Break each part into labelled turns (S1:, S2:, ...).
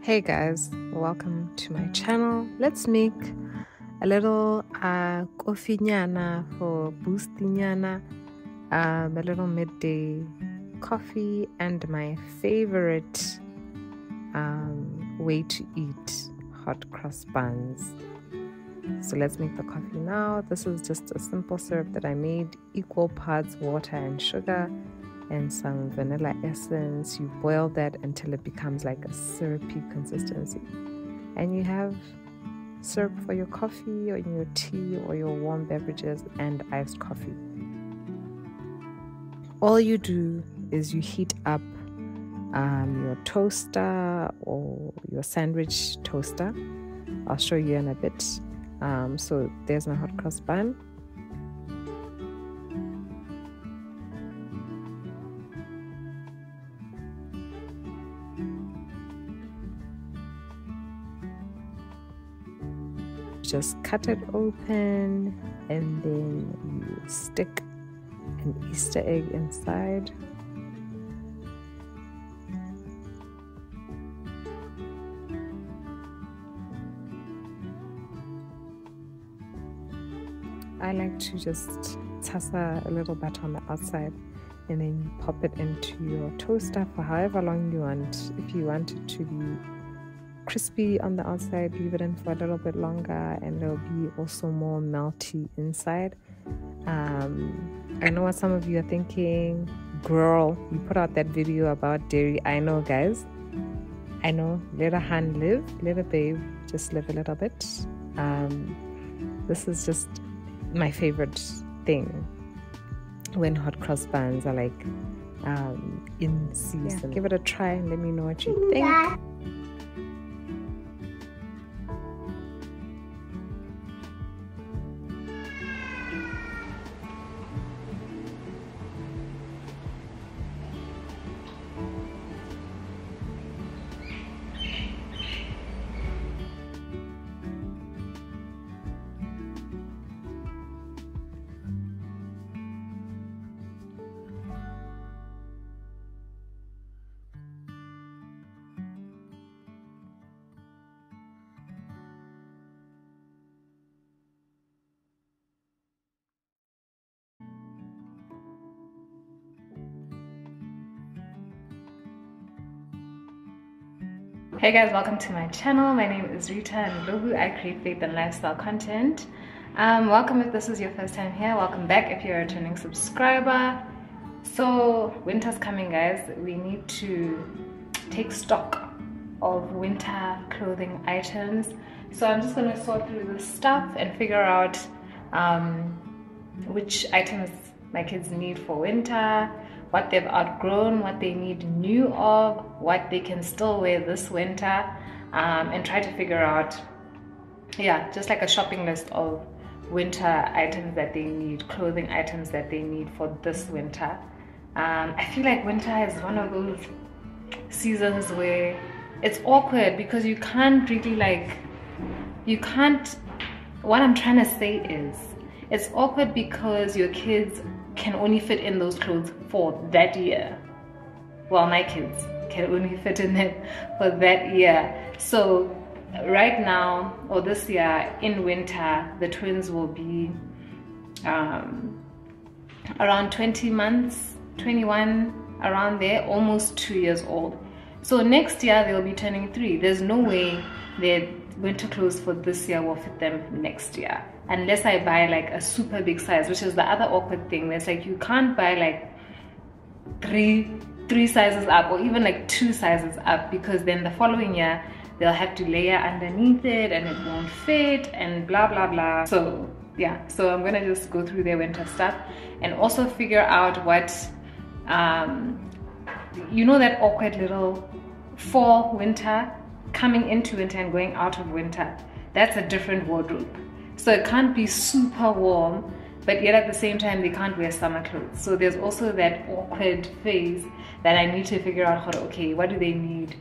S1: Hey guys, welcome to my channel. Let's make a little coffee nyana for boosty nyana, a little midday coffee, and my favorite way to eat hot cross buns. So let's make the coffee now. This is just a simple syrup that I made, equal parts water and sugar and some vanilla essence. You boil that until it becomes like a syrupy consistency, and you have syrup for your coffee or your tea or your warm beverages and iced coffee. All you do is you heat up your toaster or your sandwich toaster. I'll show you in a bit. So there's my hot cross bun. Just cut it open and then you stick an Easter egg inside. I like to just tassa a little bit on the outside, and then you pop it into your toaster for however long you want. If you want it to be crispy on the outside, leave it in for a little bit longer and it'll be also more melty inside. I know what some of you are thinking, girl, you put out that video about dairy. I know, guys, I know. Let a hand live, let a babe just live a little bit. This is just my favorite thing when hot cross buns are like in season. Yeah. Give it a try and let me know what you think.
S2: Hey guys, welcome to my channel. My name is Rita and Lobu. I create faith and lifestyle content. Welcome if this is your first time here. Welcome back if you're a returning subscriber. So winter's coming, guys. We need to take stock of winter clothing items. So I'm just going to sort through this stuff and figure out which items my kids need for winter, what they've outgrown, what they need new of, what they can still wear this winter, and try to figure out, yeah, just like a shopping list of winter items that they need, clothing items that they need for this winter. I feel like winter is one of those seasons where it's awkward because you can't really what I'm trying to say is, it's awkward because your kids can only fit in those clothes for that year. Well, my kids can only fit in it for that year. So right now, or this year in winter, the twins will be around 20 months, 21, around there, almost 2 years old. So next year they'll be turning 3. There's no way their winter clothes for this year will fit them next year, unless I buy like a super big size, which is the other awkward thing. It's like you can't buy like three sizes up or even like 2 sizes up, because then the following year they'll have to layer underneath it and it won't fit and blah blah blah. So yeah, so I'm gonna just go through their winter stuff and also figure out what you know, that awkward little fall winter, coming into winter and going out of winter. That's a different wardrobe. So it can't be super warm, but yet at the same time they can't wear summer clothes. So there's also that awkward phase that I need to figure out how to, okay, what do they need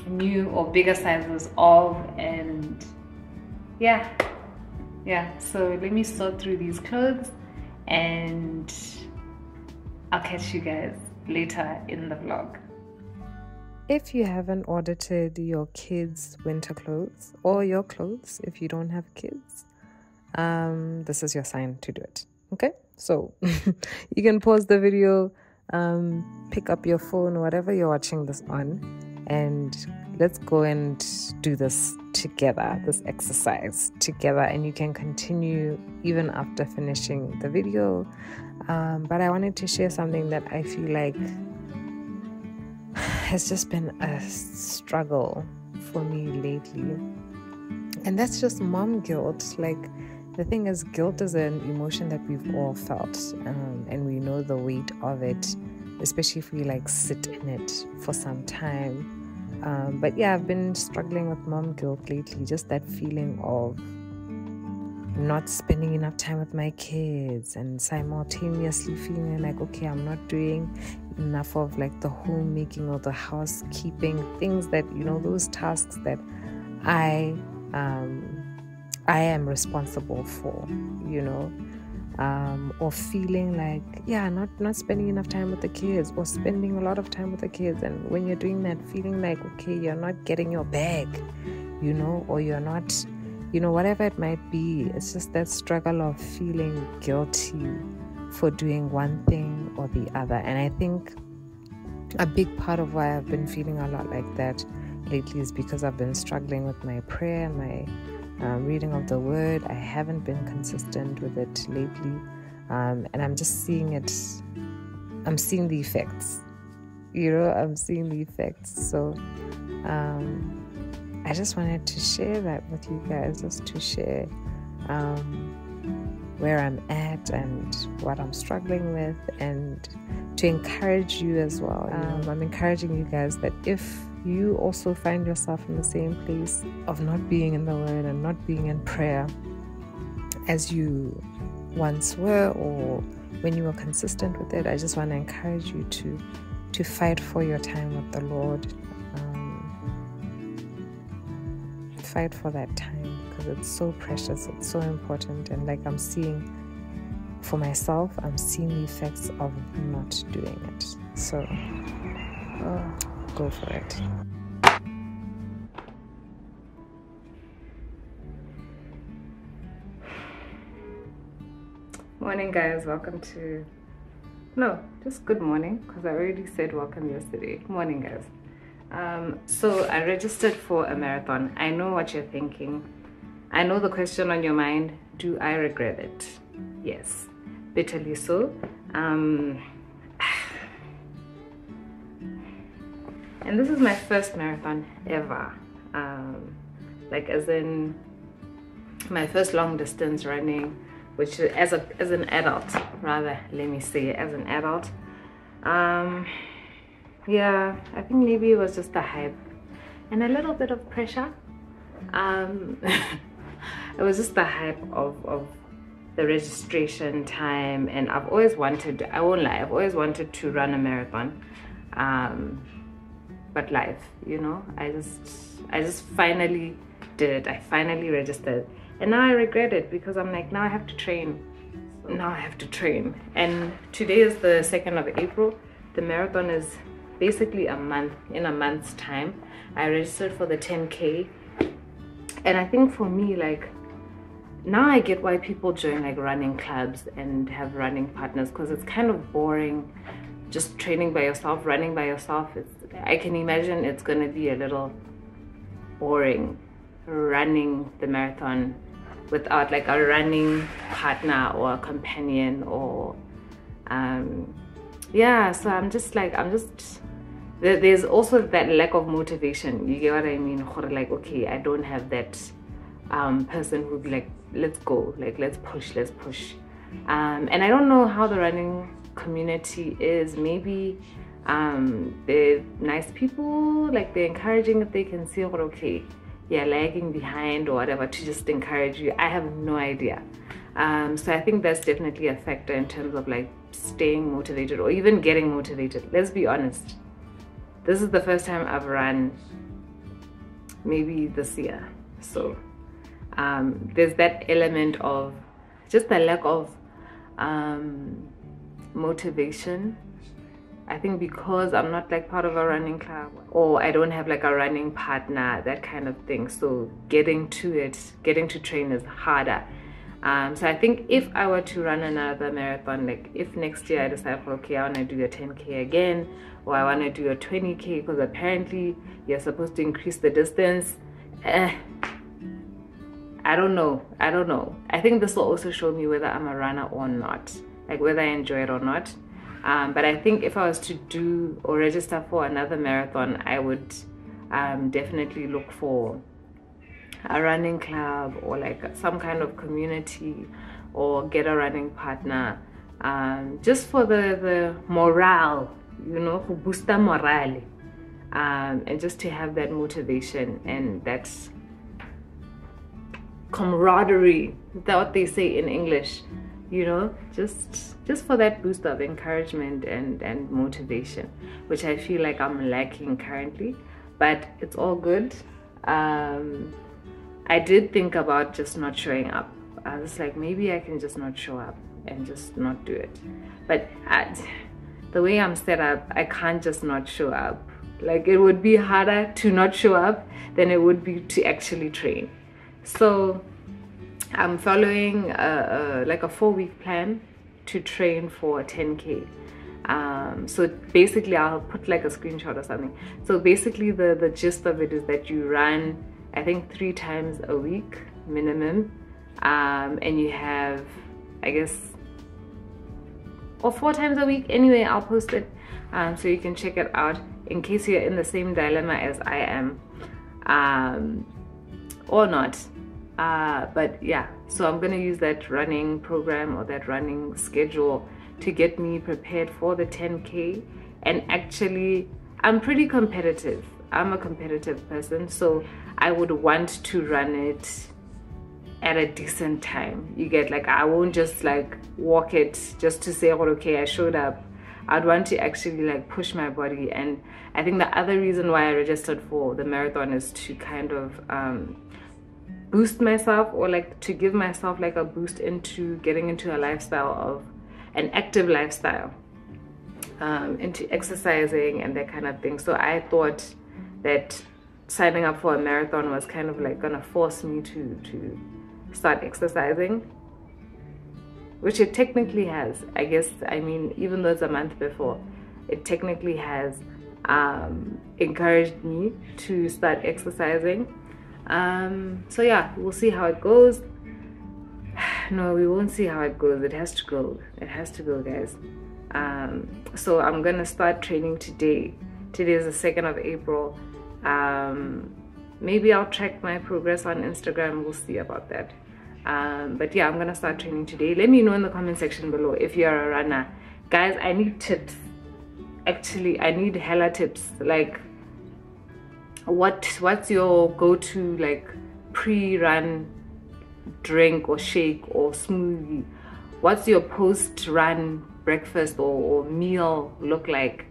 S2: new or bigger sizes of, and yeah, so let me sort through these clothes and I'll catch you guys later in the vlog.
S1: if you haven't audited your kids' winter clothes or your clothes if you don't have kids, this is your sign to do it. Okay, so you can pause the video, pick up your phone, whatever you're watching this on, and let's go and do this together, this exercise together, and you can continue even after finishing the video. But I wanted to share something that I feel like has just been a struggle for me lately, and that's just mom guilt. Like, the thing is, guilt is an emotion that we've all felt, and we know the weight of it, especially if we like sit in it for some time. But yeah, I've been struggling with mom guilt lately, just that feeling of not spending enough time with my kids and simultaneously feeling like, okay, I'm not doing enough of like the homemaking or the housekeeping things that, you know, those tasks that I am responsible for, you know, or feeling like, yeah, not spending enough time with the kids, or spending a lot of time with the kids. And when you're doing that, feeling like, okay, you're not getting your bag, you know, or you're not, you know, whatever it might be. It's just that struggle of feeling guilty for doing one thing or the other. And I think a big part of why I've been feeling a lot like that lately is because I've been struggling with my prayer, my reading of the word. I haven't been consistent with it lately, and I'm just seeing it. I'm seeing the effects, you know, I'm seeing the effects. So I just wanted to share that with you guys, just to share where I'm at and what I'm struggling with, and to encourage you as well. I'm encouraging you guys that if you also find yourself in the same place of not being in the word and not being in prayer as you once were, or when you were consistent with it, I just want to encourage you to fight for your time with the Lord. Fight for that time, because it's so precious, it's so important. And like I'm seeing for myself, I'm seeing the effects of not doing it. So go for it.
S2: Morning, guys. Welcome to, no, just good morning, because I already said welcome yesterday. Morning, guys. So I registered for a marathon. I know what you're thinking. I know the question on your mind: do I regret it? Yes, bitterly so. And this is my first marathon ever. Like, as in my first long distance running, which as an adult, rather, let me say, as an adult. Yeah, I think maybe it was just the hype and a little bit of pressure. It was just the hype of the registration time, and I've always wanted, I won't lie, I've always wanted to run a marathon, but life, you know, I just finally did it. I finally registered, and now I regret it, because I'm like, now I have to train. And today is the 2nd of April. The marathon is basically in a month's time. I registered for the 10K, and I think for me, like, now I get why people join like running clubs and have running partners, because it's kind of boring just training by yourself, running by yourself. I can imagine it's gonna be a little boring running the marathon without like a running partner or a companion, or yeah. So there's also that lack of motivation. You get what I mean? Like, okay, I don't have that person who'd be like, let's go, like, let's push. And I don't know how the running community is. Maybe they're nice people, like they're encouraging if they can see, okay, yeah, lagging behind or whatever, to just encourage you. I have no idea. So I think that's definitely a factor in terms of like staying motivated or even getting motivated. Let's be honest, this is the first time I've run maybe this year. So there's that element of just the lack of motivation I think because I'm not like part of a running club, or I don't have like a running partner, that kind of thing. So getting to train is harder. So I think if I were to run another marathon, like if next year I decide, okay, I want to do a 10K again, or I want to do a 20K, because apparently you're supposed to increase the distance. I don't know. I think this will also show me whether I'm a runner or not, like whether I enjoy it or not. But I think if I was to do or register for another marathon, I would definitely look for a running club, or like some kind of community, or get a running partner, just for the morale, you know, to boost the morale, and just to have that motivation and that camaraderie. Is that what they say in English? You know, just for that boost of encouragement and motivation, which I feel like I'm lacking currently, but it's all good. I did think about just not showing up. I was like, maybe I can just not show up and just not do it. But the way I'm set up, I can't just not show up. Like, it would be harder to not show up than it would be to actually train. So I'm following like a 4-week plan to train for 10K. So basically, I'll put like a screenshot or something. So basically the gist of it is that you run, I think 3 times a week minimum, and you have, I guess, or 4 times a week. Anyway, I'll post it so you can check it out in case you're in the same dilemma as I am, or not. But yeah, so I'm gonna use that running program or that running schedule to get me prepared for the 10K. And actually, I'm pretty competitive. I'm a competitive person, so I would want to run it at a decent time. You get, like, I won't just like walk it just to say, oh, okay, I showed up. I'd want to actually like push my body. And I think the other reason why I registered for the marathon is to kind of boost myself, or like to give myself like a boost into getting into a lifestyle of an active lifestyle, into exercising and that kind of thing. So I thought that signing up for a marathon was kind of like gonna force me to start exercising, which it technically has, I guess. I mean, even though it's a month before, it technically has encouraged me to start exercising. So yeah, we'll see how it goes. No, we won't see how it goes. It has to go. It has to go, guys. So I'm gonna start training today. Today is the 2nd of April. Maybe I'll track my progress on Instagram. We'll see about that. But yeah, I'm gonna start training today. Let me know in the comment section below if you're a runner. Guys, I need tips. Actually, I need hella tips. Like, what's your go-to like pre-run drink or shake or smoothie? What's your post-run breakfast or meal look like?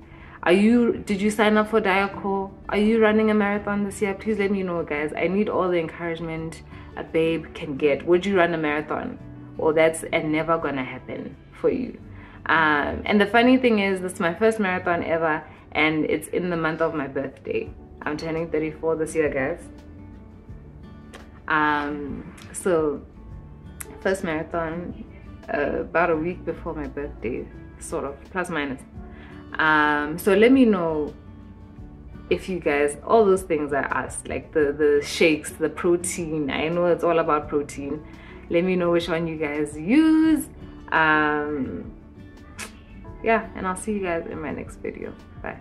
S2: Did you sign up for Diacore? Are you running a marathon this year? Please let me know, guys. I need all the encouragement a babe can get. Would you run a marathon? Or that's never gonna happen for you. And the funny thing is, this is my first marathon ever, and it's in the month of my birthday. I'm turning 34 this year, guys. So first marathon, about a week before my birthday, sort of, plus minus. So let me know if you guys, all those things I asked, like the shakes, the protein. I know it's all about protein. Let me know which one you guys use. Yeah, and I'll see you guys in my next video. Bye.